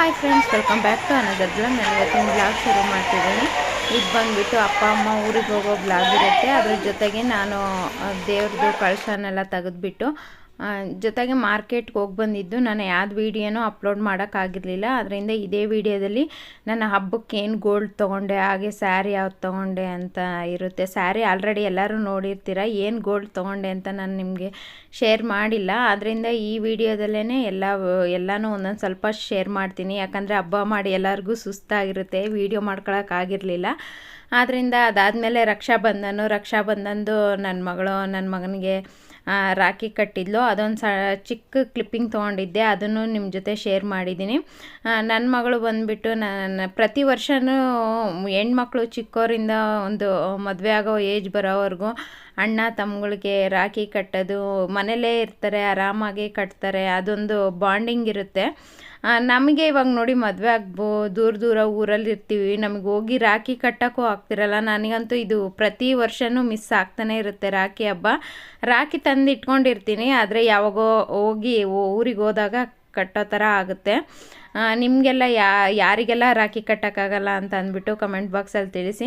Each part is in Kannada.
Hi friends, welcome back to another blog. ನಾನು ಇವತ್ತಿನ ಬ್ಲಾಗ್ ಶುರು ಮಾಡ್ತಿದ್ದೀನಿ. ಇದು ಬಂದುಬಿಟ್ಟು ಅಪ್ಪ ಅಮ್ಮ ಊರಿಗೆ ಹೋಗೋ ಬ್ಲಾಗ್ ಇರುತ್ತೆ. ಅದ್ರ ಜೊತೆಗೆ ನಾನು ದೇವ್ರದ್ದು ಕಳಶನೆಲ್ಲ ತೆಗೆದುಬಿಟ್ಟು ಜೊತೆಗೆ ಮಾರ್ಕೆಟ್ಗೆ ಹೋಗಿ ಬಂದಿದ್ದು. ನಾನು ಯಾವ್ದು ವೀಡಿಯೋನೂ ಅಪ್ಲೋಡ್ ಮಾಡೋಕ್ಕಾಗಿರಲಿಲ್ಲ. ಅದರಿಂದ ಇದೇ ವಿಡಿಯೋದಲ್ಲಿ ನನ್ನ ಹಬ್ಬಕ್ಕೆ ಏನು ಗೋಲ್ಡ್ ತೊಗೊಂಡೆ, ಹಾಗೆ ಸ್ಯಾರಿ ಯಾವ್ದು ತೊಗೊಂಡೆ ಅಂತ ಇರುತ್ತೆ. ಸ್ಯಾರಿ ಆಲ್ರೆಡಿ ಎಲ್ಲರೂ ನೋಡಿರ್ತೀರ. ಏನು ಗೋಲ್ಡ್ ತೊಗೊಂಡೆ ಅಂತ ನಾನು ನಿಮಗೆ ಶೇರ್ ಮಾಡಿಲ್ಲ. ಆದ್ದರಿಂದ ಈ ವಿಡಿಯೋದಲ್ಲೇ ಎಲ್ಲನೂ ಒಂದೊಂದು ಸ್ವಲ್ಪ ಶೇರ್ ಮಾಡ್ತೀನಿ. ಯಾಕಂದರೆ ಹಬ್ಬ ಮಾಡಿ ಎಲ್ಲರಿಗೂ ಸುಸ್ತಾಗಿರುತ್ತೆ, ವಿಡಿಯೋ ಮಾಡ್ಕೊಳಕ್ಕಾಗಿರಲಿಲ್ಲ. ಆದ್ದರಿಂದ ಅದಾದಮೇಲೆ ರಕ್ಷಾಬಂಧನದು ನನ್ನ ಮಗನಿಗೆ ರಾಖಿ ಕಟ್ಟಿದ್ಲು. ಅದೊಂದು ಚಿಕ್ಕ ಕ್ಲಿಪ್ಪಿಂಗ್ ತೊಗೊಂಡಿದ್ದೆ, ಅದನ್ನು ನಿಮ್ಮ ಜೊತೆ ಶೇರ್ ಮಾಡಿದ್ದೀನಿ. ನನ್ನ ಮಗಳು ಬಂದುಬಿಟ್ಟು ಪ್ರತಿ ವರ್ಷವೂ ಹೆಣ್ಮಕ್ಳು ಚಿಕ್ಕವರಿಂದ ಒಂದು ಮದುವೆ ಆಗೋ ಏಜ್ ಬರೋವರೆಗೂ ಅಣ್ಣ ತಮ್ಮಗಳಿಗೆ ರಾಖಿ ಕಟ್ಟೋದು, ಮನೇಲೇ ಇರ್ತಾರೆ, ಆರಾಮಾಗಿ ಕಟ್ತಾರೆ. ಅದೊಂದು ಬಾಂಡಿಂಗ್ ಇರುತ್ತೆ. ನಮಗೆ ಇವಾಗ ನೋಡಿ ಮದುವೆ ದೂರ ಊರಲ್ಲಿ ಇರ್ತೀವಿ, ನಮಗೆ ಹೋಗಿ ರಾಖಿ ಕಟ್ಟೋಕ್ಕೂ ಆಗ್ತಿರಲ್ಲ. ನನಗಂತೂ ಇದು ಪ್ರತಿ ವರ್ಷವೂ ಮಿಸ್ ಆಗ್ತಾನೆ ಇರುತ್ತೆ ರಾಖಿ ಹಬ್ಬ. ರಾಖಿ ತಂದು ಇಟ್ಕೊಂಡಿರ್ತೀನಿ, ಆದರೆ ಯಾವಾಗೋ ಹೋಗಿ ಊರಿಗೆ ಹೋದಾಗ ಕಟ್ಟೋ ಥರ ಆಗುತ್ತೆ. ನಿಮಗೆಲ್ಲ ಯಾರಿಗೆಲ್ಲ ರಾಖಿ ಕಟ್ಟೋಕ್ಕಾಗಲ್ಲ ಅಂತ ಅಂದ್ಬಿಟ್ಟು ಕಮೆಂಟ್ ಬಾಕ್ಸಲ್ಲಿ ತಿಳಿಸಿ.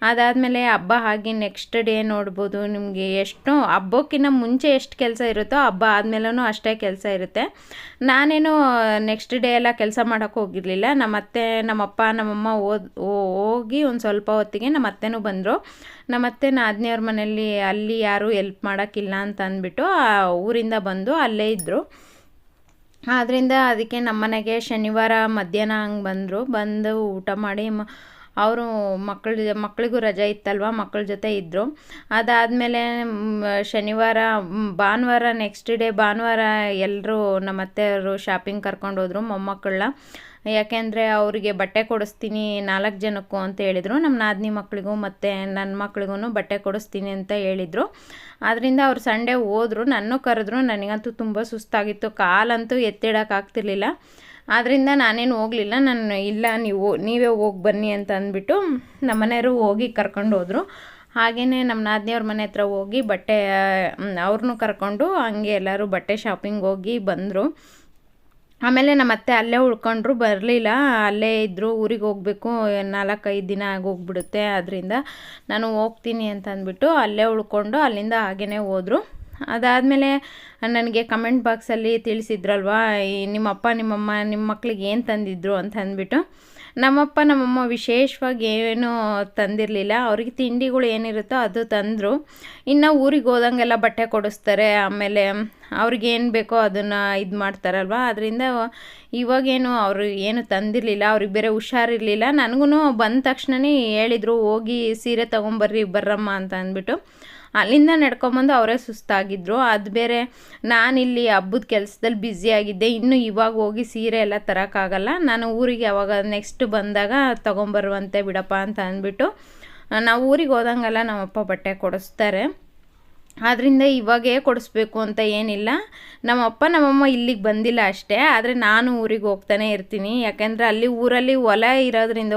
ಅದಾದಮೇಲೆ ಹಬ್ಬ ಆಗಿ ನೆಕ್ಸ್ಟ್ ಡೇ ನೋಡ್ಬೋದು. ನಿಮಗೆ ಎಷ್ಟು ಹಬ್ಬಕ್ಕಿಂತ ಮುಂಚೆ ಎಷ್ಟು ಕೆಲಸ ಇರುತ್ತೋ ಹಬ್ಬ ಆದಮೇಲೂ ಅಷ್ಟೇ ಕೆಲಸ ಇರುತ್ತೆ. ನಾನೇನು ನೆಕ್ಸ್ಟ್ ಡೇ ಎಲ್ಲ ಕೆಲಸ ಮಾಡೋಕ್ಕೆ ಹೋಗಿರಲಿಲ್ಲ. ನಮ್ಮಪ್ಪ ನಮ್ಮಮ್ಮ ಹೋಗಿ ಒಂದು ಸ್ವಲ್ಪ ಹೊತ್ತಿಗೆ ನಮ್ಮ ಅತ್ತೆನೂ ಬಂದರು. ನಮ್ಮ ಅತ್ತೆ ನಾದಿನಿಯವ್ರ ಮನೆಯಲ್ಲಿ ಅಲ್ಲಿ ಯಾರೂ ಹೆಲ್ಪ್ ಮಾಡೋಕ್ಕಿಲ್ಲ ಅಂತ ಅಂದ್ಬಿಟ್ಟು ಊರಿಂದ ಬಂದು ಅಲ್ಲೇ ಇದ್ದರು. ಆದ್ದರಿಂದ ಅದಕ್ಕೆ ನಮ್ಮನೆಗೆ ಶನಿವಾರ ಮಧ್ಯಾಹ್ನ ಹಂಗೆ ಬಂದು ಊಟ ಮಾಡಿ ಅವರು ಮಕ್ಕಳಿಗೂ ರಜೆ ಇತ್ತಲ್ವ, ಮಕ್ಕಳ ಜೊತೆ ಇದ್ದರು. ಅದಾದಮೇಲೆ ಭಾನುವಾರ ನೆಕ್ಸ್ಟ್ ಡೇ ಭಾನುವಾರ ಎಲ್ಲರೂ ನಮ್ಮ ಅತ್ತೆಯವರು ಶಾಪಿಂಗ್ ಕರ್ಕೊಂಡು ಹೋದರು ಮೊಮ್ಮಕ್ಕಳನ್ನ. ಯಾಕೆಂದರೆ ಅವರಿಗೆ ಬಟ್ಟೆ ಕೊಡಿಸ್ತೀನಿ 4 ಜನಕ್ಕೂ ಅಂತ ಹೇಳಿದರು. ನಮ್ಮ ನಾದಿನಿ ಮಕ್ಕಳಿಗೂ ಮತ್ತು ನನ್ನ ಮಕ್ಳಿಗೂ ಬಟ್ಟೆ ಕೊಡಿಸ್ತೀನಿ ಅಂತ ಹೇಳಿದರು. ಆದ್ದರಿಂದ ಅವ್ರು ಸಂಡೇ ಹೋದರು, ನನ್ನೂ ಕರೆದ್ರು. ನನಗಂತೂ ತುಂಬ ಸುಸ್ತಾಗಿತ್ತು, ಕಾಲಂತೂ ಎತ್ತಿಡೋಕ್ಕಾಗ್ತಿರ್ಲಿಲ್ಲ. ಆದ್ದರಿಂದ ನಾನೇನು ಹೋಗಲಿಲ್ಲ. ಇಲ್ಲ ನೀವೇ ಹೋಗಿ ಬನ್ನಿ ಅಂತ ಅಂದ್ಬಿಟ್ಟು ನಮ್ಮ ಮನೆಯವರು ಹೋಗಿ ಕರ್ಕೊಂಡು ಹೋದರು. ಹಾಗೆಯೇ ನಮ್ಮ ನಾದಿನಿಯವ್ರ ಮನೆ ಹತ್ರ ಹೋಗಿ ಬಟ್ಟೆ ಅವ್ರನ್ನೂ ಕರ್ಕೊಂಡು ಹಂಗೆ ಎಲ್ಲರೂ ಬಟ್ಟೆ ಶಾಪಿಂಗ್ ಹೋಗಿ ಬಂದರು. ಆಮೇಲೆ ನಮ್ಮ ಅತ್ತೆ ಅಲ್ಲೇ ಉಳ್ಕೊಂಡ್ರು, ಬರಲಿಲ್ಲ, ಅಲ್ಲೇ ಇದ್ದರು. ಊರಿಗೆ ಹೋಗಬೇಕು, 4-5 ದಿನ ಆಗೋಗ್ಬಿಡುತ್ತೆ. ಅದರಿಂದ ನಾನು ಹೋಗ್ತೀನಿ ಅಂತ ಅಂದ್ಬಿಟ್ಟು ಅಲ್ಲೇ ಉಳ್ಕೊಂಡು ಅಲ್ಲಿಂದ ಹಾಗೇ ಹೋದರು. ಅದಾದಮೇಲೆ ನನಗೆ ಕಮೆಂಟ್ ಬಾಕ್ಸಲ್ಲಿ ತಿಳಿಸಿದ್ರಲ್ವ, ನಿಮ್ಮಪ್ಪ ನಿಮ್ಮಮ್ಮ ನಿಮ್ಮ ಮಕ್ಳಿಗೆ ಏನು ತಂದಿದ್ರು ಅಂತ ಅಂದ್ಬಿಟ್ಟು. ನಮ್ಮಪ್ಪ ನಮ್ಮಮ್ಮ ವಿಶೇಷವಾಗಿ ಏನೂ ತಂದಿರಲಿಲ್ಲ. ಅವ್ರಿಗೆ ತಿಂಡಿಗಳು ಏನಿರುತ್ತೋ ಅದು ತಂದರು. ಇನ್ನು ಊರಿಗೆ ಹೋದಂಗೆಲ್ಲ ಬಟ್ಟೆ ಕೊಡಿಸ್ತಾರೆ, ಆಮೇಲೆ ಅವ್ರಿಗೇನು ಬೇಕೋ ಅದನ್ನು ಇದು ಮಾಡ್ತಾರಲ್ವ. ಅದರಿಂದ ಇವಾಗೇನು ಅವರು ಏನು ತಂದಿರಲಿಲ್ಲ. ಅವ್ರಿಗೆ ಬೇರೆ ಹುಷಾರಿರಲಿಲ್ಲ. ನನಗೂ ಬಂದ ತಕ್ಷಣವೇ ಹೇಳಿದರು, ಹೋಗಿ ಸೀರೆ ಬರ್ರಮ್ಮ ಅಂತ ಅಂದ್ಬಿಟ್ಟು. ಅಲ್ಲಿಂದ ನಡ್ಕೊಂಬಂದು ಅವರೇ ಸುಸ್ತಾಗಿದ್ದರು. ಅದು ಬೇರೆ ನಾನಿಲ್ಲಿ ಹಬ್ಬದ ಕೆಲಸದಲ್ಲಿ ಬ್ಯುಸಿಯಾಗಿದ್ದೆ. ಇನ್ನು ಇವಾಗ ಹೋಗಿ ಸೀರೆ ಎಲ್ಲ ತರೋಕ್ಕಾಗಲ್ಲ, ನಾನು ಊರಿಗೆ ಯಾವಾಗ ನೆಕ್ಸ್ಟ್ ಬಂದಾಗ ತೊಗೊಂಬರುವಂತೆ ಬಿಡಪ್ಪ ಅಂತ ಅಂದ್ಬಿಟ್ಟು ನಾವು ಊರಿಗೆ ಹೋದಂಗೆಲ್ಲ ನಮ್ಮಪ್ಪ ಬಟ್ಟೆ ಕೊಡಿಸ್ತಾರೆ. ಆದ್ದರಿಂದ ಇವಾಗೇ ಕೊಡಿಸ್ಬೇಕು ಅಂತ ಏನಿಲ್ಲ. ನಮ್ಮಪ್ಪ ನಮ್ಮಮ್ಮ ಇಲ್ಲಿಗೆ ಬಂದಿಲ್ಲ ಅಷ್ಟೇ, ಆದರೆ ನಾನು ಊರಿಗೆ ಹೋಗ್ತಾನೆ ಇರ್ತೀನಿ. ಯಾಕೆಂದರೆ ಅಲ್ಲಿ ಊರಲ್ಲಿ ಹೊಲ ಇರೋದ್ರಿಂದ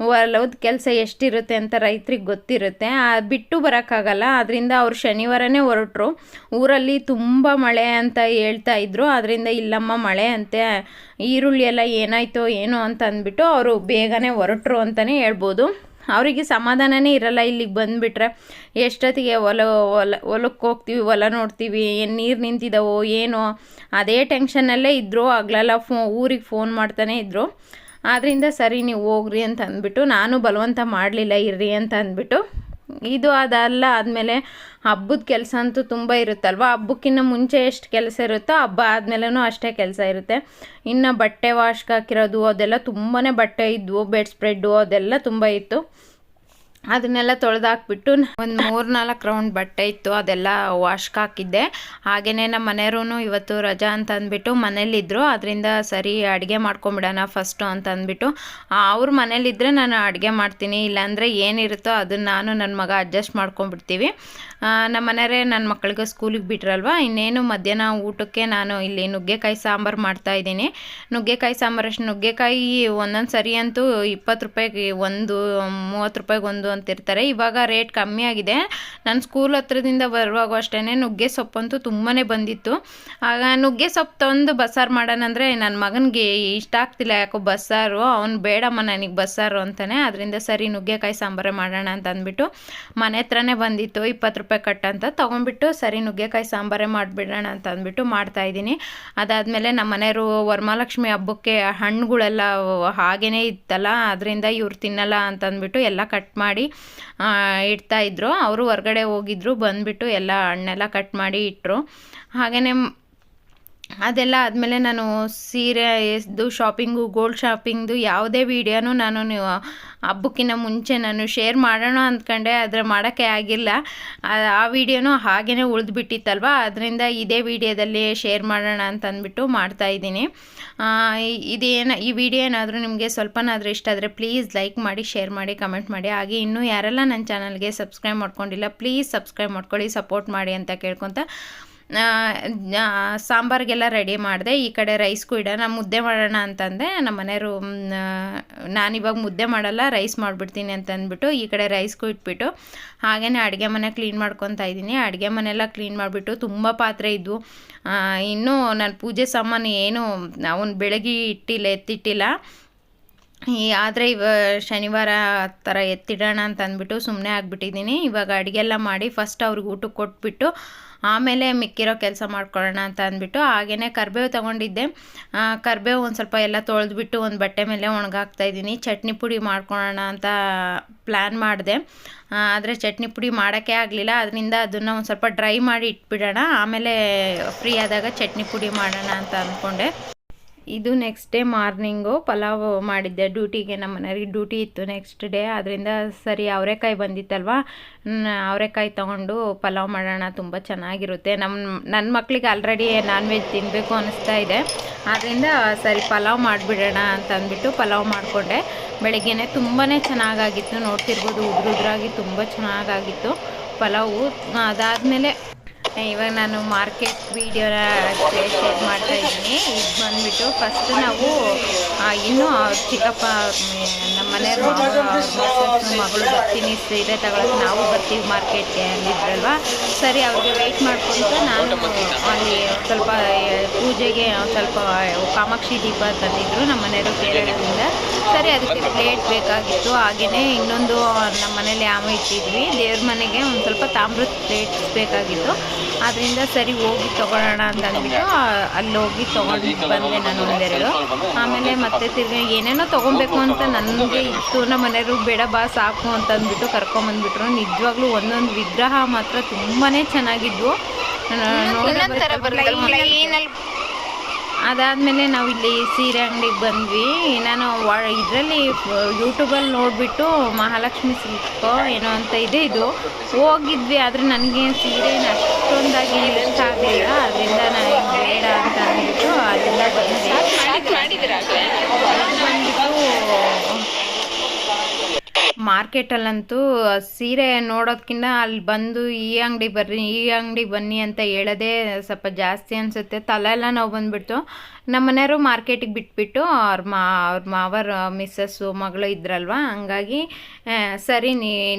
ಹೊಲದ ಕೆಲಸ ಎಷ್ಟಿರುತ್ತೆ ಅಂತ ರೈತರಿಗೆ ಗೊತ್ತಿರುತ್ತೆ. ಬಿಟ್ಟು ಬರೋಕ್ಕಾಗಲ್ಲ. ಅದರಿಂದ ಅವ್ರು ಶನಿವಾರನೇ ಹೊರಟರು. ಊರಲ್ಲಿ ತುಂಬ ಮಳೆ ಅಂತ ಹೇಳ್ತಾ ಇದ್ರು. ಅದರಿಂದ ಇಲ್ಲಮ್ಮ ಮಳೆ ಅಂತೆ, ಈರುಳ್ಳಿ ಎಲ್ಲ ಏನಾಯ್ತೋ ಏನೋ ಅಂತ ಅಂದ್ಬಿಟ್ಟು ಅವರು ಬೇಗನೆ ಹೊರಟರು ಅಂತಲೇ ಹೇಳ್ಬೋದು. ಅವರಿಗೆ ಸಮಾಧಾನನೇ ಇರಲ್ಲ. ಇಲ್ಲಿಗೆ ಬಂದುಬಿಟ್ರೆ ಎಷ್ಟೊತ್ತಿಗೆ ಹೊಲಕ್ಕೆ ಹೋಗ್ತೀವಿ, ಹೊಲ ನೋಡ್ತೀವಿ, ನೀರು ನಿಂತಿದ್ದಾವೋ ಏನೋ ಅದೇ ಟೆನ್ಷನ್ನಲ್ಲೇ ಇದ್ದರು. ಹಗಲೆಲ್ಲ ಊರಿಗೆ ಫೋನ್ ಮಾಡ್ತಾನೆ ಇದ್ದರು. ಆದ್ದರಿಂದ ಸರಿ ನೀವು ಹೋಗ್ರಿ ಅಂತ ಅಂದ್ಬಿಟ್ಟು ನಾನು ಬಲವಂತ ಮಾಡಲಿಲ್ಲ, ಇರ್ರಿ ಅಂತ ಅಂದ್ಬಿಟ್ಟು. ಇದು ಆದಮೇಲೆ ಹಬ್ಬದ ಕೆಲಸ ಅಂತೂ ತುಂಬ ಇರುತ್ತಲ್ವ. ಹಬ್ಬಕ್ಕಿಂತ ಮುಂಚೆ ಎಷ್ಟು ಕೆಲಸ ಇರುತ್ತೋ ಹಬ್ಬ ಆದಮೇಲೂ ಅಷ್ಟೇ ಕೆಲಸ ಇರುತ್ತೆ. ಇನ್ನು ಬಟ್ಟೆ ವಾಶ್ಗೆ ಹಾಕಿರೋದು ಅದೆಲ್ಲ ತುಂಬಾ ಬಟ್ಟೆ ಇದ್ವು, ಬೆಡ್ ಸ್ಪ್ರೆಡ್ಡು ಅದೆಲ್ಲ ತುಂಬ ಇತ್ತು. ಅದನ್ನೆಲ್ಲ ತೊಳೆದಾಕ್ಬಿಟ್ಟು ಒಂದು 3-4 ರೌಂಡ್ ಬಟ್ಟೆ ಇತ್ತು, ಅದೆಲ್ಲ ವಾಶ್ಗೆ ಹಾಕಿದ್ದೆ. ಹಾಗೆಯೇ ನಮ್ಮ ಮನೆಯವರು ಇವತ್ತು ರಜಾ ಅಂತ ಅಂದ್ಬಿಟ್ಟು ಮನೇಲಿದ್ದರು. ಅದರಿಂದ ಸರಿ ಅಡುಗೆ ಮಾಡ್ಕೊಂಬಿಡೋಣ ಫಸ್ಟು ಅಂತ ಅಂದ್ಬಿಟ್ಟು ಅವ್ರ ಮನೇಲಿದ್ದರೆ ನಾನು ಅಡುಗೆ ಮಾಡ್ತೀನಿ, ಇಲ್ಲಾಂದರೆ ಏನಿರುತ್ತೋ ಅದನ್ನು ನಾನು ನನ್ನ ಮಗ ಅಡ್ಜಸ್ಟ್ ಮಾಡ್ಕೊಂಡ್ಬಿಡ್ತೀವಿ. ನಮ್ಮ ಮನೆಯವರೇ ನನ್ನ ಮಕ್ಕಳಿಗೆ ಸ್ಕೂಲಿಗೆ ಬಿಟ್ರಲ್ವ, ಇನ್ನೇನು ಮಧ್ಯಾಹ್ನ ಊಟಕ್ಕೆ ನಾನು ಇಲ್ಲಿ ನುಗ್ಗೆಕಾಯಿ ಸಾಂಬಾರು ಮಾಡ್ತಾಯಿದ್ದೀನಿ. ನುಗ್ಗೆಕಾಯಿ ಸಾಂಬಾರು ಅಷ್ಟು ನುಗ್ಗೆಕಾಯಿ ಒಂದೊಂದು ಸರಿ ಅಂತೂ 20 ರೂಪಾಯಿಗೆ ಒಂದು, 30 ರೂಪಾಯಿಗೆ ಒಂದು ಅಂತಿರ್ತಾರೆ. ಇವಾಗ ರೇಟ್ ಕಮ್ಮಿ ಆಗಿದೆ. ನಾನು ಸ್ಕೂಲ್ ಹತ್ರದಿಂದ ಬರುವಾಗ ಅಷ್ಟೇ ನುಗ್ಗೆ ಸೊಪ್ಪಂತೂ ತುಂಬಾ ಬಂದಿತ್ತು. ಆಗ ನುಗ್ಗೆ ಸೊಪ್ಪು ತಂದು ಬಸ್ಸಾರು ಮಾಡೋಣ ಅಂದರೆ ನನ್ನ ಮಗನಿಗೆ ಇಷ್ಟ ಆಗ್ತಿಲ್ಲ ಯಾಕೋ ಬಸ್ಸಾರು. ಅವ್ನು ಬೇಡಮ್ಮ ನನಗೆ ಬಸ್ಸಾರು ಅಂತಾನೆ. ಅದರಿಂದ ಸರಿ ನುಗ್ಗೆಕಾಯಿ ಸಾಂಬಾರೇ ಮಾಡೋಣ ಅಂತ ಅಂದ್ಬಿಟ್ಟು ಮನೆ ಹತ್ರನೇ ಬಂದಿತ್ತು 20 ರೂಪಾಯಿ ಕಟ್ ಅಂತ ತೊಗೊಂಡ್ಬಿಟ್ಟು ಸರಿ ನುಗ್ಗೆಕಾಯಿ ಸಾಂಬಾರೇ ಮಾಡಿಬಿಡೋಣ ಅಂತ ಅಂದ್ಬಿಟ್ಟು ಮಾಡ್ತಾಯಿದ್ದೀನಿ. ಅದಾದಮೇಲೆ ನಮ್ಮ ಮನೆಯವರು ವರಮಹಾಲಕ್ಷ್ಮಿ ಹಬ್ಬಕ್ಕೆ ಹಣ್ಣುಗಳೆಲ್ಲ ಹಾಗೇ ಇತ್ತಲ್ಲ, ಅದರಿಂದ ಇವ್ರು ತಿನ್ನಲ್ಲ ಅಂತ ಅಂದ್ಬಿಟ್ಟು ಎಲ್ಲ ಕಟ್ ಮಾಡಿ ಇಡ್ತಾಯಿದ್ರು. ಅವರು ಹೊರಗಡೆ ಹೋಗಿದ್ರು, ಬಂದುಬಿಟ್ಟು ಎಲ್ಲ ಹಣ್ಣೆಲ್ಲ ಕಟ್ ಮಾಡಿ ಇಟ್ಟರು. ಹಾಗೆಯೇ ಅದೆಲ್ಲ ಆದಮೇಲೆ ನಾನು ಸೀರೆ ಎಸ್ದು ಶಾಪಿಂಗು, ಗೋಲ್ಡ್ ಶಾಪಿಂಗ್ದು ಯಾವುದೇ ವೀಡಿಯೋನೂ ನಾನು ಹಬ್ಬಕ್ಕಿಂತ ಮುಂಚೆ ನಾನು ಶೇರ್ ಮಾಡೋಣ ಅಂದ್ಕೊಂಡೆ, ಆದರೆ ಮಾಡೋಕ್ಕೆ ಆಗಿಲ್ಲ. ಆ ವಿಡಿಯೋನೂ ಹಾಗೇ ಉಳಿದ್ಬಿಟ್ಟಿತ್ತಲ್ವ, ಅದರಿಂದ ಇದೇ ವಿಡಿಯೋದಲ್ಲಿ ಶೇರ್ ಮಾಡೋಣ ಅಂತ ಅಂದ್ಬಿಟ್ಟು ಮಾಡ್ತಾಯಿದ್ದೀನಿ. ಈ ವಿಡಿಯೋ ಏನಾದರೂ ನಿಮಗೆ ಸ್ವಲ್ಪನಾದರೂ ಇಷ್ಟ ಆದರೆ ಪ್ಲೀಸ್ ಲೈಕ್ ಮಾಡಿ, ಶೇರ್ ಮಾಡಿ, ಕಮೆಂಟ್ ಮಾಡಿ. ಹಾಗೆ ಇನ್ನೂ ಯಾರೆಲ್ಲ ನನ್ನ ಚಾನಲ್ಗೆ ಸಬ್ಸ್ಕ್ರೈಬ್ ಮಾಡ್ಕೊಂಡಿಲ್ಲ ಪ್ಲೀಸ್ ಸಬ್ಸ್ಕ್ರೈಬ್ ಮಾಡ್ಕೊಳ್ಳಿ, ಸಪೋರ್ಟ್ ಮಾಡಿ ಅಂತ ಕೇಳ್ಕೊತ ಸಾಂಬಾರಿಗೆಲ್ಲ ರೆಡಿ ಮಾಡಿದೆ. ಈ ಕಡೆ ರೈಸ್ಗೂ ಇಡೋಣ, ಮುದ್ದೆ ಮಾಡೋಣ ಅಂತಂದೆ. ನಮ್ಮ ಮನೆಯವರು ನಾನಿವಾಗ ಮುದ್ದೆ ಮಾಡಲ್ಲ, ರೈಸ್ ಮಾಡಿಬಿಡ್ತೀನಿ ಅಂತ ಅಂದ್ಬಿಟ್ಟು ಈ ಕಡೆ ರೈಸ್ಗೂ ಇಟ್ಬಿಟ್ಟು ಹಾಗೆಯೇ ಅಡುಗೆ ಮನೆ ಕ್ಲೀನ್ ಮಾಡ್ಕೊತಾ ಇದ್ದೀನಿ. ಅಡುಗೆ ಮನೆಯೆಲ್ಲ ಕ್ಲೀನ್ ಮಾಡಿಬಿಟ್ಟು ತುಂಬ ಪಾತ್ರೆ ಇದ್ವು. ಇನ್ನೂ ನಾನು ಪೂಜೆ ಸಾಮಾನು ಏನು ಅವನು ಬೆಳಗ್ಗೆ ಎತ್ತಿಟ್ಟಿಲ್ಲ. ಆದರೆ ಶನಿವಾರ ಆ ಥರ ಎತ್ತಿಡೋಣ ಅಂತ ಅಂದ್ಬಿಟ್ಟು ಸುಮ್ಮನೆ ಆಗಿಬಿಟ್ಟಿದ್ದೀನಿ. ಇವಾಗ ಅಡುಗೆ ಎಲ್ಲ ಮಾಡಿ ಫಸ್ಟ್ ಅವ್ರಿಗೆ ಊಟಕ್ಕೆ ಕೊಟ್ಬಿಟ್ಟು ಆಮೇಲೆ ಮಿಕ್ಕಿರೋ ಕೆಲಸ ಮಾಡ್ಕೊಳ್ಳೋಣ ಅಂತ ಅಂದ್ಬಿಟ್ಟು ಹಾಗೆಯೇ ಕರಿಬೇವು ತೊಗೊಂಡಿದ್ದೆ. ಕರಿಬೇವು ಒಂದು ಸ್ವಲ್ಪ ಎಲ್ಲ ತೊಳೆದ್ಬಿಟ್ಟು ಒಂದು ಬಟ್ಟೆ ಮೇಲೆ ಒಣಗಾಕ್ತಾಯಿದ್ದೀನಿ. ಚಟ್ನಿ ಪುಡಿ ಮಾಡ್ಕೊಳ್ಳೋಣ ಅಂತ ಪ್ಲ್ಯಾನ್ ಮಾಡಿದೆ, ಆದರೆ ಚಟ್ನಿ ಪುಡಿ ಮಾಡೋಕ್ಕೆ ಆಗಲಿಲ್ಲ. ಅದರಿಂದ ಅದನ್ನು ಒಂದು ಸ್ವಲ್ಪ ಡ್ರೈ ಮಾಡಿ ಇಟ್ಬಿಡೋಣ, ಆಮೇಲೆ ಫ್ರೀ ಆದಾಗ ಚಟ್ನಿ ಪುಡಿ ಮಾಡೋಣ ಅಂತ ಅಂದ್ಕೊಂಡೆ. ಇದು ನೆಕ್ಸ್ಟ್ ಡೇ ಮಾರ್ನಿಂಗು ಪಲಾವ್ ಮಾಡಿದ್ದೆ ಡ್ಯೂಟಿಗೆ. ನಮ್ಮ ಮನೆಯವ್ರಿಗೆ ಡ್ಯೂಟಿ ಇತ್ತು ನೆಕ್ಸ್ಟ್ ಡೇ, ಅದರಿಂದ ಸರಿ ಅವರೆಕಾಯಿ ಬಂದಿತ್ತಲ್ವ, ಅವರೆಕಾಯಿ ತೊಗೊಂಡು ಪಲಾವ್ ಮಾಡೋಣ, ತುಂಬ ಚೆನ್ನಾಗಿರುತ್ತೆ. ನನ್ನ ಮಕ್ಕಳಿಗೆ ಆಲ್ರೆಡಿ ನಾನ್ ವೆಜ್ ತಿನ್ನಬೇಕು ಅನ್ನಿಸ್ತಾ ಇದೆ, ಆದ್ದರಿಂದ ಸರಿ ಪಲಾವ್ ಮಾಡಿಬಿಡೋಣ ಅಂತ ಅಂದ್ಬಿಟ್ಟು ಪಲಾವ್ ಮಾಡಿಕೊಂಡೆ. ಬೆಳಗ್ಗೆನೇ ತುಂಬಾ ಚೆನ್ನಾಗಾಗಿತ್ತು, ನೋಡ್ತಿರ್ಬೋದು ಉದ್ರಾಗಿ ತುಂಬ ಚೆನ್ನಾಗಾಗಿತ್ತು ಪಲಾವು. ಅದಾದಮೇಲೆ ಇವಾಗ ನಾನು ಮಾರ್ಕೆಟ್ ವೀಡಿಯೋನ ಶೇರ್ ಮಾಡ್ತಾ ಇದ್ದೀನಿ. ಇದು ಬಂದುಬಿಟ್ಟು ಫಸ್ಟ್ ನಾವು ಇನ್ನೂ ಚಿಕ್ಕಪ್ಪ ನಮ್ಮ ಮನೆಯವ್ರ ಮಗಳು ಬರ್ತೀನಿ ಸೀರೆ ತಗೊಳಕ್ಕೆ, ನಾವು ಬರ್ತೀವಿ ಮಾರ್ಕೆಟ್ಗೆ ಅಂದಿದ್ರಲ್ವ. ಸರಿ ಅವ್ರಿಗೆ ವೆಯ್ಟ್ ಮಾಡ್ಕೊಂಡು ನಾನು ಅಲ್ಲಿ ಸ್ವಲ್ಪ ಪೂಜೆಗೆ ಸ್ವಲ್ಪ ಕಾಮಾಕ್ಷಿ ದೀಪ ತಂದಿದ್ರು ನಮ್ಮ ಮನೆಯವರು ಕೇರಳದಿಂದ. ಸರಿ ಅದಕ್ಕೆ ಪ್ಲೇಟ್ ಬೇಕಾಗಿತ್ತು. ಹಾಗೆಯೇ ಇನ್ನೊಂದು ನಮ್ಮ ಮನೇಲಿ ಆಮ ಇಟ್ಟಿದ್ವಿ, ದೇವ್ರ ಮನೆಗೆ ಒಂದು ಸ್ವಲ್ಪ ತಾಮ್ರದ ಪ್ಲೇಟ್ಸ್ ಬೇಕಾಗಿತ್ತು. ಅದರಿಂದ ಸರಿ ಹೋಗಿ ತೊಗೊಳ್ಳೋಣ ಅಂತ ಅಂದ್ಬಿಟ್ಟು ಅಲ್ಲಿ ಹೋಗಿ ತೊಗೊಂಡು ಬಂದೆ ನಾನು ಒಂದೆರಡು. ಆಮೇಲೆ ಮತ್ತೆ ತಿರ್ಗಿ ಏನೇನೋ ತೊಗೊಬೇಕು ಅಂತ ನನಗೆ ಇತ್ತು. ನಮ್ಮ ಮನೆಯವರು ಬೇಡ ಬಾ ಸಾಕು ಅಂತ ಅಂದ್ಬಿಟ್ಟು ಕರ್ಕೊಂಬಂದ್ಬಿಟ್ರು. ನಿಜವಾಗ್ಲೂ ಒಂದೊಂದು ವಿಗ್ರಹ ಮಾತ್ರ ತುಂಬಾ ಚೆನ್ನಾಗಿದ್ವು. ಅದಾದಮೇಲೆ ನಾವು ಇಲ್ಲಿ ಸೀರೆ ಅಂಗಡಿಗೆ ಬಂದ್ವಿ. ನಾನು ಇದರಲ್ಲಿ ಯೂಟ್ಯೂಬಲ್ಲಿ ನೋಡಿಬಿಟ್ಟು ಮಹಾಲಕ್ಷ್ಮಿ ಸಿಲ್ಕೋ ಏನೋ ಅಂತ ಇದೆ, ಇದು ಹೋಗಿದ್ವಿ. ಆದರೆ ನನಗೆ ಸೀರೆ ಅಷ್ಟೊಂದಾಗಿ ಇಷ್ಟ ಆಗಲಿಲ್ಲ, ಅದರಿಂದ ನಾನು ಬೇಡ ಅಂತ ಅಂದ್ಬಿಟ್ಟು ಅಲ್ಲಿಂದ ಮಾರ್ಕೆಟಲ್ಲಂತೂ ಸೀರೆ ನೋಡೋದಕ್ಕಿಂತ ಅಲ್ಲಿ ಬಂದು ಈ ಅಂಗಡಿಗೆ ಬರ್ರಿ, ಈ ಅಂಗಡಿಗೆ ಬನ್ನಿ ಅಂತ ಹೇಳೋದೇ ಸ್ವಲ್ಪ ಜಾಸ್ತಿ ಅನಿಸುತ್ತೆ. ತಲೆ ಎಲ್ಲ ನೋವು ಬಂದುಬಿಡ್ತು. ನಮ್ಮ ಮನೆಯವರು ಮಾರ್ಕೆಟಿಗೆ ಬಿಟ್ಬಿಟ್ಟು ಅವ್ರ ಮಾವರ ಮಿಸ್ಸಸ್ಸು ಮಗಳು ಇದ್ರಲ್ವ, ಹಂಗಾಗಿ ಸರಿ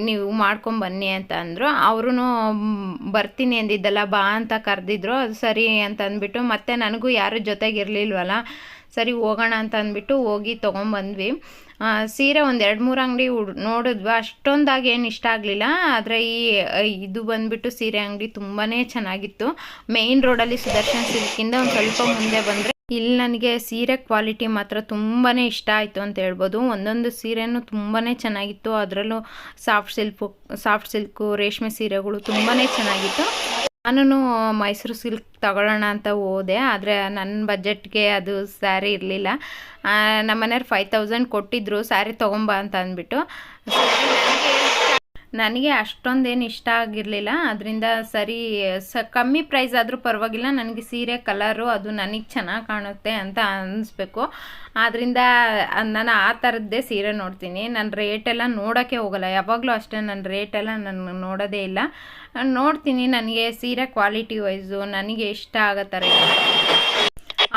ನೀವು ಮಾಡ್ಕೊಂಬನ್ನಿ ಅಂತ ಅಂದರು. ಅವರು ಬರ್ತೀನಿ ಅಂದಿದ್ದಲ್ಲ ಬಾ ಅಂತ ಕರೆದಿದ್ರು. ಅದು ಸರಿ ಅಂತ ಅಂದ್ಬಿಟ್ಟು ಮತ್ತೆ ನನಗೂ ಯಾರು ಜೊತೆಗಿರಲಿಲ್ವಲ್ಲ, ಸರಿ ಹೋಗೋಣ ಅಂತ ಅಂದ್ಬಿಟ್ಟು ಹೋಗಿ ತೊಗೊಂಬಂದ್ವಿ. ಸೀರೆ ಒಂದು 2-3 ಅಂಗಡಿ ನೋಡಿದ್ವಿ, ಅಷ್ಟೊಂದಾಗಿ ಏನು ಇಷ್ಟ ಆಗಲಿಲ್ಲ. ಆದರೆ ಇದು ಬಂದುಬಿಟ್ಟು ಸೀರೆ ಅಂಗಡಿ ತುಂಬಾ ಚೆನ್ನಾಗಿತ್ತು. ಮೇಯ್ನ್ ರೋಡಲ್ಲಿ ಸುದರ್ಶನ್ ಸಿಲ್ಕಿಂದ ಒಂದು ಸ್ವಲ್ಪ ಮುಂದೆ ಬಂದರೆ ಇಲ್ಲಿ ನನಗೆ ಸೀರೆ ಕ್ವಾಲಿಟಿ ಮಾತ್ರ ತುಂಬಾ ಇಷ್ಟ ಆಯಿತು ಅಂತ ಹೇಳ್ಬೋದು. ಒಂದೊಂದು ಸೀರೆನೂ ತುಂಬಾ ಚೆನ್ನಾಗಿತ್ತು. ಅದರಲ್ಲೂ ಸಾಫ್ಟ್ ಸಿಲ್ಕು ರೇಷ್ಮೆ ಸೀರೆಗಳು ತುಂಬಾ ಚೆನ್ನಾಗಿತ್ತು. ನಾನು ಮೈಸೂರು ಸಿಲ್ಕ್ ತಗೊಳ್ಳೋಣ ಅಂತ ಹೋದೆ, ಆದರೆ ನನ್ನ ಬಜೆಟ್ಗೆ ಅದು ಸ್ಯಾರಿ ಇರಲಿಲ್ಲ. ನಮ್ಮ ಮನೆಯವ್ರು 5000 ಕೊಟ್ಟಿದ್ರು ಸ್ಯಾರಿ ತೊಗೊಂಬ ಅಂತ ಅಂದ್ಬಿಟ್ಟು. ನನಗೆ ಅಷ್ಟೊಂದೇನು ಇಷ್ಟ ಆಗಿರಲಿಲ್ಲ. ಅದರಿಂದ ಸರಿ ಕಮ್ಮಿ ಪ್ರೈಸ್ ಆದರೂ ಪರವಾಗಿಲ್ಲ, ನನಗೆ ಸೀರೆ ಕಲರು ಅದು ನನಗೆ ಚೆನ್ನಾಗಿ ಕಾಣುತ್ತೆ ಅಂತ ಅನ್ನಿಸ್ಬೇಕು. ಆದ್ದರಿಂದ ನಾನು ಆ ಥರದ್ದೇ ಸೀರೆ ನೋಡ್ತೀನಿ. ನಾನು ರೇಟೆಲ್ಲ ನೋಡೋಕ್ಕೆ ಹೋಗಲ್ಲ, ಯಾವಾಗಲೂ ಅಷ್ಟೇ. ನನ್ನ ರೇಟೆಲ್ಲ ನಾನು ನೋಡೋದೇ ಇಲ್ಲ. ನೋಡ್ತೀನಿ ನನಗೆ ಸೀರೆ ಕ್ವಾಲಿಟಿ ವೈಸು ನನಗೆ ಇಷ್ಟ ಆಗೋ ಥರ.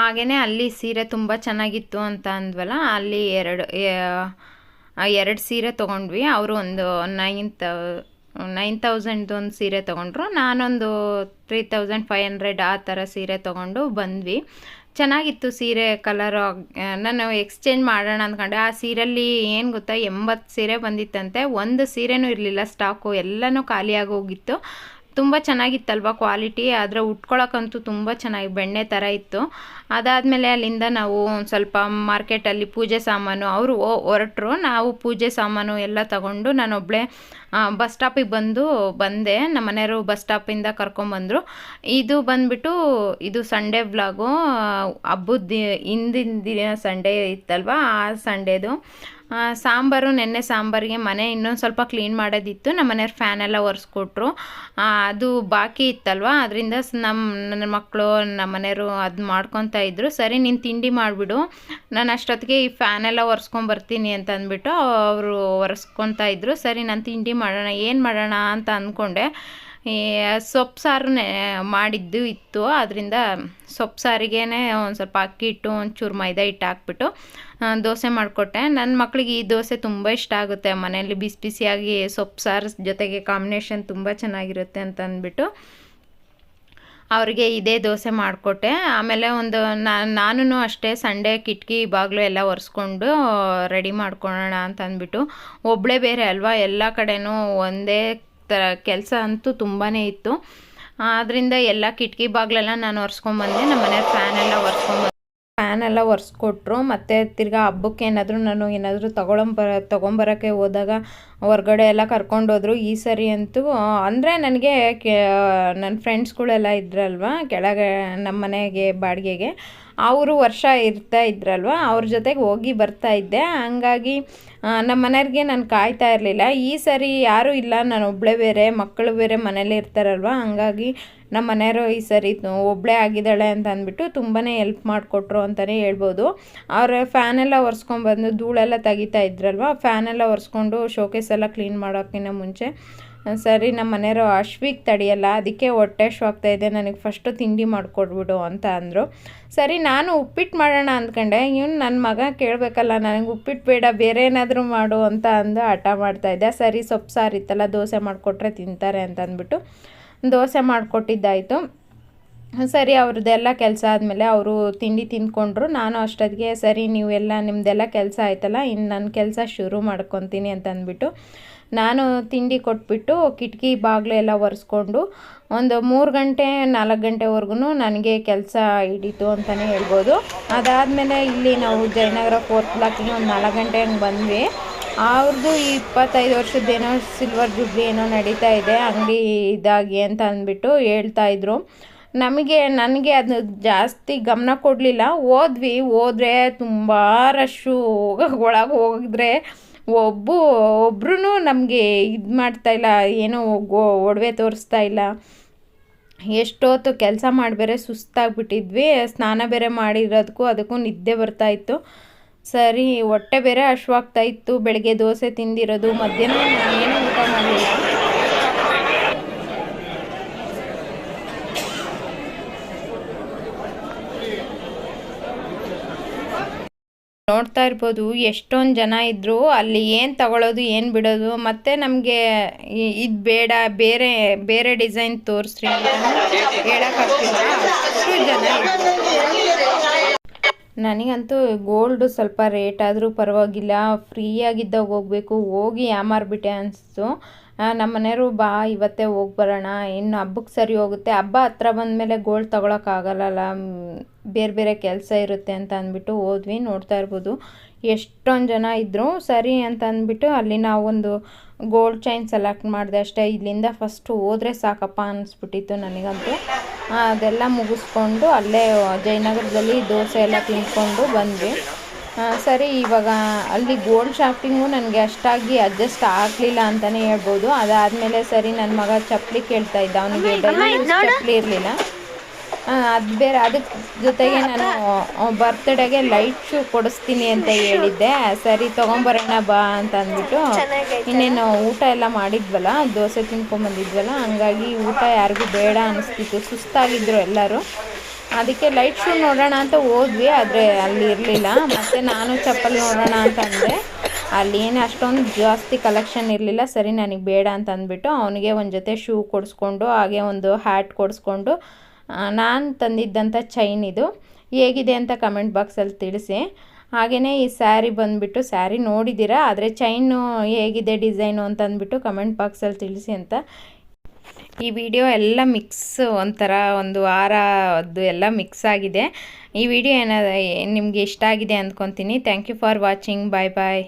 ಹಾಗೆಯೇ ಅಲ್ಲಿ ಸೀರೆ ತುಂಬ ಚೆನ್ನಾಗಿತ್ತು ಅಂತ ಅಂದ್ವಲ್ಲ, ಅಲ್ಲಿ ಎರಡು ಸೀರೆ ತೊಗೊಂಡ್ವಿ. ಅವರು ಒಂದು 9,000 ಒಂದು ಸೀರೆ ತೊಗೊಂಡ್ರು, ನಾನೊಂದು 3,500 ಆ ಥರ ಸೀರೆ ತೊಗೊಂಡು ಬಂದ್ವಿ. ಚೆನ್ನಾಗಿತ್ತು ಸೀರೆ ಕಲರು. ನಾನು ಎಕ್ಸ್ಚೇಂಜ್ ಮಾಡೋಣ ಅಂದ್ಕೊಂಡೆ. ಆ ಸೀರೆಯಲ್ಲಿ ಏನು ಗೊತ್ತಾ, 80 ಸೀರೆ ಬಂದಿತ್ತಂತೆ. ಒಂದು ಸೀರೆನೂ ಇರಲಿಲ್ಲ ಸ್ಟಾಕು, ಎಲ್ಲನೂ ಖಾಲಿಯಾಗಿ ಹೋಗಿತ್ತು. ತುಂಬ ಚೆನ್ನಾಗಿತ್ತಲ್ವ ಕ್ವಾಲಿಟಿ, ಆದರೆ ಉಟ್ಕೊಳ್ಳೋಕ್ಕಂತೂ ತುಂಬ ಚೆನ್ನಾಗಿ ಬೆಣ್ಣೆ ಥರ ಇತ್ತು. ಅದಾದಮೇಲೆ ಅಲ್ಲಿಂದ ನಾವು ಒಂದು ಸ್ವಲ್ಪ ಮಾರ್ಕೆಟಲ್ಲಿ ಪೂಜೆ ಸಾಮಾನು, ಅವರು ಹೊರಟರು, ನಾವು ಪೂಜೆ ಸಾಮಾನು ಎಲ್ಲ ತಗೊಂಡು ನಾನೊಬ್ಬಳೇ ಬಸ್ ಸ್ಟಾಪಿಗೆ ಬಂದೆ. ನಮ್ಮ ಮನೆಯವರು ಬಸ್ ಸ್ಟಾಪಿಂದ ಕರ್ಕೊಂಬಂದರು. ಇದು ಬಂದುಬಿಟ್ಟು ಇದು ಸಂಡೇ ವ್ಲಾಗು. ಹಬ್ಬದ ಹಿಂದಿನ ದಿನ ಸಂಡೇ ಇತ್ತಲ್ವ, ಆ ಸಂಡೇದು ಸಾಂಬಾರು. ನೆನ್ನೆ ಸಾಂಬಾರಿಗೆ ಮನೆ ಇನ್ನೊಂದು ಸ್ವಲ್ಪ ಕ್ಲೀನ್ ಮಾಡೋದಿತ್ತು. ನಮ್ಮ ಮನೆಯವ್ರು ಫ್ಯಾನ್ ಎಲ್ಲ ಒರೆಸ್ಕೊಟ್ರು. ಅದು ಬಾಕಿ ಇತ್ತಲ್ವ, ಅದರಿಂದ ನನ್ನ ಮಕ್ಕಳು ನಮ್ಮ ಮನೆಯವರು ಅದು ಮಾಡ್ಕೊತಾ ಇದ್ರು. ಸರಿ ನೀನು ತಿಂಡಿ ಮಾಡಿಬಿಡು, ನಾನು ಅಷ್ಟೊತ್ತಿಗೆ ಈ ಫ್ಯಾನ್ ಎಲ್ಲ ಒರೆಸ್ಕೊಂಬರ್ತೀನಿ ಅಂತ ಅಂದ್ಬಿಟ್ಟು ಅವರು ಒರೆಸ್ಕೊತಾ ಇದ್ರು. ಸರಿ ನಾನು ತಿಂಡಿ ಮಾಡೋಣ, ಏನು ಮಾಡೋಣ ಅಂತ ಅಂದ್ಕೊಂಡೆ. ಸೊಪ್ಪು ಸಾರು ಮಾಡಿದ್ದು ಇತ್ತು, ಅದರಿಂದ ಸೊಪ್ಪು ಸಾರಿಗೇ ಒಂದು ಸ್ವಲ್ಪ ಅಕ್ಕಿ ಹಿಟ್ಟು, ಒಂಚೂರು ಮೈದಾ ಹಿಟ್ಟು ಹಾಕ್ಬಿಟ್ಟು ದೋಸೆ ಮಾಡಿಕೊಟ್ಟೆ. ನನ್ನ ಮಕ್ಕಳಿಗೆ ಈ ದೋಸೆ ತುಂಬ ಇಷ್ಟ ಆಗುತ್ತೆ. ಮನೆಯಲ್ಲಿ ಬಿಸಿ ಬಿಸಿಯಾಗಿ ಸೊಪ್ಪು ಸಾರು ಜೊತೆಗೆ ಕಾಂಬಿನೇಷನ್ ತುಂಬ ಚೆನ್ನಾಗಿರುತ್ತೆ ಅಂತ ಅಂದ್ಬಿಟ್ಟು ಅವರಿಗೆ ಇದೇ ದೋಸೆ ಮಾಡಿಕೊಟ್ಟೆ. ಆಮೇಲೆ ಒಂದು ನಾನು ಅಷ್ಟೇ ಸಂಡೇ ಕಿಟಕಿ ಬಾಗಿಲು ಎಲ್ಲ ಒರೆಸ್ಕೊಂಡು ರೆಡಿ ಮಾಡ್ಕೊಳ್ಳೋಣ ಅಂತ ಅಂದ್ಬಿಟ್ಟು, ಒಬ್ಬಳೇ ಬೇರೆ ಅಲ್ವಾ, ಎಲ್ಲ ಕಡೆನೂ ಒಂದೇ ಥರ ಕೆಲಸ ಅಂತೂ ತುಂಬಾ ಇತ್ತು. ಆದ್ದರಿಂದ ಎಲ್ಲ ಕಿಟಕಿ ಬಾಗಿಲೆಲ್ಲ ನಾನು ಒರೆಸ್ಕೊಂಬಂದೆ. ನಮ್ಮ ಮನೆಯವ್ರ ಫ್ಯಾನೆಲ್ಲ ಒರೆಸ್ಕೊಟ್ರು. ಮತ್ತು ತಿರ್ಗಾ ಹಬ್ಬಕ್ಕೆ ಏನಾದರೂ ತೊಗೊಂಬರೋಕ್ಕೆ ಹೋದಾಗ ಹೊರ್ಗಡೆ ಎಲ್ಲ ಕರ್ಕೊಂಡೋದ್ರು. ಈ ಸರಿ ಅಂತೂ ಅಂದರೆ ನನಗೆ ನನ್ನ ಫ್ರೆಂಡ್ಸ್ಗಳೆಲ್ಲ ಇದ್ರಲ್ವ ಕೆಳಗೆ ನಮ್ಮ ಮನೆಗೆ ಬಾಡಿಗೆಗೆ, ಅವರು ವರ್ಷ ಇರ್ತಾ ಇದ್ರಲ್ವ, ಅವ್ರ ಜೊತೆಗೆ ಹೋಗಿ ಬರ್ತಾ ಇದ್ದೆ. ಹಂಗಾಗಿ ನಮ್ಮ ಮನೆಯವ್ರಿಗೆ ನಾನು ಕಾಯ್ತಾ ಇರಲಿಲ್ಲ. ಈ ಸರಿ ಯಾರೂ ಇಲ್ಲ, ನಾನು ಒಬ್ಬಳೇ ಬೇರೆ, ಮಕ್ಕಳು ಬೇರೆ ಮನೇಲೇ ಇರ್ತಾರಲ್ವ, ಹಂಗಾಗಿ ನಮ್ಮ ಮನೆಯವರು ಈ ಸರಿ ಒಬ್ಬಳೇ ಆಗಿದ್ದಾಳೆ ಅಂತ ಅಂದ್ಬಿಟ್ಟು ತುಂಬಾ ಹೆಲ್ಪ್ ಮಾಡಿಕೊಟ್ರು ಅಂತಲೇ ಹೇಳ್ಬೋದು. ಅವ್ರ ಫ್ಯಾನೆಲ್ಲ ಒರೆಸ್ಕೊಂಡ್ಬಂದು ಧೂಳೆಲ್ಲ ತೆಗಿತಾ ಇದ್ರಲ್ವ, ಫ್ಯಾನೆಲ್ಲ ಒರೆಸ್ಕೊಂಡು ಶೋಕೇಸ್ ಎಲ್ಲ ಕ್ಲೀನ್ ಮಾಡೋಕ್ಕಿಂತ ಮುಂಚೆ ಸರಿ ನಮ್ಮ ಮನೆಯವರು ಅಶ್ವಿಗೆ ತಡೆಯಲ್ಲ, ಅದಕ್ಕೆ ಹೊಟ್ಟೆ ಆಗ್ತಾಯಿದೆ, ನನಗೆ ಫಸ್ಟು ತಿಂಡಿ ಮಾಡಿಕೊಡ್ಬಿಡು ಅಂತ ಅಂದರು. ಸರಿ ನಾನು ಉಪ್ಪಿಟ್ಟು ಮಾಡೋಣ ಅಂದ್ಕೊಂಡೆ. ಇವನು ನನ್ನ ಮಗ ಕೇಳಬೇಕಲ್ಲ, ನನಗೆ ಉಪ್ಪಿಟ್ಟು ಬೇಡ ಬೇರೆ ಏನಾದರೂ ಮಾಡು ಅಂತ ಅಂದು ಹಠ ಮಾಡ್ತಾಯಿದ್ದೆ. ಸರಿ ಸೊಪ್ಪು ಸಾರು ಇತ್ತಲ್ಲ, ದೋಸೆ ಮಾಡಿಕೊಟ್ರೆ ತಿಂತಾರೆ ಅಂತ ಅಂದ್ಬಿಟ್ಟು ದೋಸೆ ಮಾಡಿಕೊಟ್ಟಿದ್ದಾಯಿತು. ಸರಿ ಅವ್ರದ್ದೆಲ್ಲ ಕೆಲಸ ಆದಮೇಲೆ ಅವರು ತಿಂಡಿ ತಿಂದ್ಕೊಂಡ್ರು. ನಾನು ಅಷ್ಟೊತ್ತಿಗೆ ಸರಿ ನೀವೆಲ್ಲ ನಿಮ್ಮದೆಲ್ಲ ಕೆಲಸ ಆಯ್ತಲ್ಲ, ಇನ್ನು ನನ್ನ ಕೆಲಸ ಶುರು ಮಾಡ್ಕೊತೀನಿ ಅಂತ ಅಂದ್ಬಿಟ್ಟು ನಾನು ತಿಂಡಿ ಕೊಟ್ಬಿಟ್ಟು ಕಿಟಕಿ ಬಾಗಿಲು ಎಲ್ಲ ಒರೆಸ್ಕೊಂಡು ಒಂದು 3 ಗಂಟೆ 4 ಗಂಟೆವರೆಗೂ ನನಗೆ ಕೆಲಸ ಹಿಡೀತು ಅಂತಲೇ ಹೇಳ್ಬೋದು. ಅದಾದಮೇಲೆ ಇಲ್ಲಿ ನಾವು ಜಯನಗರ 4th ಬ್ಲಾಕಿಗೆ ಒಂದು 4 ಗಂಟೆ ಹಂಗೆ ಬಂದ್ವಿ. ಅವ್ರದ್ದು 25 ವರ್ಷದ್ದೇನೋ ಸಿಲ್ವರ್ ಜುಬ್ಲಿ ಏನೋ ನಡೀತಾ ಇದೆ ಅಂಗಡಿ ಇದಾಗಿ ಅಂತ ಅಂದ್ಬಿಟ್ಟು ಹೇಳ್ತಾಯಿದ್ರು. ನನಗೆ ಅದು ಜಾಸ್ತಿ ಗಮನ ಕೊಡಲಿಲ್ಲ. ಹೋದ್ರೆ ತುಂಬ ರಶ್ಶು, ಒಳಗೆ ಹೋಗಿದ್ರೆ ಒಬ್ರು ನಮಗೆ ಇದು ಮಾಡ್ತಾಯಿಲ್ಲ, ಏನೋ ಒಡವೆ ತೋರಿಸ್ತಾ ಇಲ್ಲ. ಎಷ್ಟೊತ್ತು ಕೆಲಸ ಮಾಡಿ ಬೇರೆ ಸುಸ್ತಾಗ್ಬಿಟ್ಟಿದ್ವಿ. ಸ್ನಾನ ಬೇರೆ ಮಾಡಿರೋದಕ್ಕೂ ಅದಕ್ಕೂ ನಿದ್ದೆ ಬರ್ತಾಯಿತ್ತು. ಸರಿ ಹೊಟ್ಟೆ ಬೇರೆ ಹಶ್ವಾಗ್ತಾಯಿತ್ತು. ಬೆಳಗ್ಗೆ ದೋಸೆ ತಿಂದಿರೋದು, ಮಧ್ಯಾಹ್ನ ಏನೂ ಊಟ ಮಾಡಲಿಲ್ಲ. ನೋಡ್ತಾ ಇರ್ಬೋದು ಎಷ್ಟೊಂದು ಜನ ಇದ್ದರು. ಅಲ್ಲಿ ಏನು ತಗೊಳ್ಳೋದು ಏನು ಬಿಡೋದು, ಮತ್ತು ನಮಗೆ ಇದು ಬೇಡ ಬೇರೆ ಡಿಸೈನ್ ತೋರಿಸ್ರಿ ಹೇಳೋಕ್ಕಾಗ್ತಿಲ್ಲ, ಅಷ್ಟು ಜನ ಇದ್ದರು. ನನಗಂತೂ ಗೋಲ್ಡು ಸ್ವಲ್ಪ ರೇಟ್ ಆದರೂ ಪರವಾಗಿಲ್ಲ, ಫ್ರೀಯಾಗಿದ್ದಾಗ ಹೋಗಿ ಯಾಮಾರ್ಬಿಟ್ಟೆ ಅನಿಸ್ತು. ನಮ್ಮ ಮನೆಯವರು ಬಾ ಇವತ್ತೇ ಹೋಗಿ ಬರೋಣ, ಇನ್ನು ಹಬ್ಬಕ್ಕೆ ಸರಿ ಹೋಗುತ್ತೆ, ಹಬ್ಬ ಹತ್ರ ಬಂದಮೇಲೆ ಗೋಲ್ಡ್ ತೊಗೊಳಕ್ಕಾಗಲ್ಲ, ಬೇರೆ ಕೆಲಸ ಇರುತ್ತೆ ಅಂತ ಅಂದ್ಬಿಟ್ಟು ಹೋದ್ವಿ. ನೋಡ್ತಾ ಇರ್ಬೋದು ಎಷ್ಟೊಂದು ಜನ ಇದ್ದರು. ಸರಿ ಅಂತ ಅಂದ್ಬಿಟ್ಟು ಅಲ್ಲಿ ನಾವೊಂದು ಗೋಲ್ಡ್ ಚೈನ್ ಸೆಲೆಕ್ಟ್ ಮಾಡಿದೆ ಅಷ್ಟೇ. ಇಲ್ಲಿಂದ ಫಸ್ಟು ಹೋದರೆ ಸಾಕಪ್ಪ ಅನ್ನಿಸ್ಬಿಟ್ಟಿತ್ತು ನನಗಂತೂ. ಅದೆಲ್ಲ ಮುಗಿಸ್ಕೊಂಡು ಅಲ್ಲೇ ಜಯನಗರದಲ್ಲಿ ದೋಸೆ ಎಲ್ಲ ತಿಂದ್ಕೊಂಡು ಬಂದ್ವಿ. ಸರಿ, ಇವಾಗ ಅಲ್ಲಿ ಗೋಲ್ಡ್ ಶಾಪಿಂಗು ನನಗೆ ಅಷ್ಟಾಗಿ ಅಡ್ಜಸ್ಟ್ ಆಗಲಿಲ್ಲ ಅಂತಲೇ ಹೇಳ್ಬೋದು. ಅದಾದಮೇಲೆ ಸರಿ ನನ್ನ ಮಗ ಚಪ್ಪಲಿ ಕೇಳ್ತಾ ಇದ್ದ, ಅವನಿಗೆ ಡೈಲಿ ಯೂಸ್ ಚಪ್ಪಲಿ ಇರಲಿಲ್ಲ. ಅದು ಬೇರೆ, ಅದಕ್ಕೆ ಜೊತೆಗೆ ನಾನು ಬರ್ತ್ಡೇಗೆ ಲೈಟ್ ಶೂ ಕೊಡಿಸ್ತೀನಿ ಅಂತ ಹೇಳಿದ್ದೆ. ಸರಿ ತೊಗೊಂಬರೋಣ ಬಾ ಅಂತ ಅಂದ್ಬಿಟ್ಟು, ಇನ್ನೇನು ಊಟ ಎಲ್ಲ ಮಾಡಿದ್ವಲ್ಲ, ದೋಸೆ ತಿನ್ಕೊಂಬಂದಿದ್ವಲ್ಲ, ಹಂಗಾಗಿ ಊಟ ಯಾರಿಗೂ ಬೇಡ ಅನ್ನಿಸ್ತಿತ್ತು, ಸುಸ್ತಾಗಿದ್ದರು ಎಲ್ಲರೂ. ಅದಕ್ಕೆ ಲೈಟ್ ಶೂ ನೋಡೋಣ ಅಂತ ಹೋದ್ವಿ, ಆದರೆ ಅಲ್ಲಿ ಇರಲಿಲ್ಲ. ಮತ್ತು ನಾನು ಚಪ್ಪಲಿ ನೋಡೋಣ ಅಂತ ಅಂದೆ, ಅಲ್ಲಿ ಏನು ಅಷ್ಟೊಂದು ಜಾಸ್ತಿ ಕಲೆಕ್ಷನ್ ಇರಲಿಲ್ಲ. ಸರಿ ನನಗೆ ಬೇಡ ಅಂತ ಅಂದ್ಬಿಟ್ಟು ಅವನಿಗೆ ಒಂದು ಜೊತೆ ಶೂ ಕೊಡಿಸ್ಕೊಂಡು, ಹಾಗೆ ಒಂದು ಹ್ಯಾಟ್ ಕೊಡಿಸ್ಕೊಂಡು, ನಾನು ತಂದಿದ್ದಂಥ ಚೈನ್ ಇದು ಹೇಗಿದೆ ಅಂತ ಕಮೆಂಟ್ ಬಾಕ್ಸಲ್ಲಿ ತಿಳಿಸಿ. ಹಾಗೆಯೇ ಈ ಸ್ಯಾರಿ ಬಂದುಬಿಟ್ಟು, ಸ್ಯಾರಿ ನೋಡಿದ್ದೀರಾ, ಆದರೆ ಚೈನು ಹೇಗಿದೆ ಡಿಸೈನು ಅಂತ ಅಂದ್ಬಿಟ್ಟು ಕಮೆಂಟ್ ಬಾಕ್ಸಲ್ಲಿ ತಿಳಿಸಿ ಅಂತ. ಈ ವಿಡಿಯೋ ಎಲ್ಲ ಮಿಕ್ಸ್, ಒಂಥರ ಒಂದು ವಾರದ್ದು ಎಲ್ಲ ಮಿಕ್ಸ್ ಆಗಿದೆ. ಈ ವಿಡಿಯೋ ನಿಮಗೆ ಇಷ್ಟ ಆಗಿದೆ ಅಂದ್ಕೊತೀನಿ. Thank you for watching. Bye bye.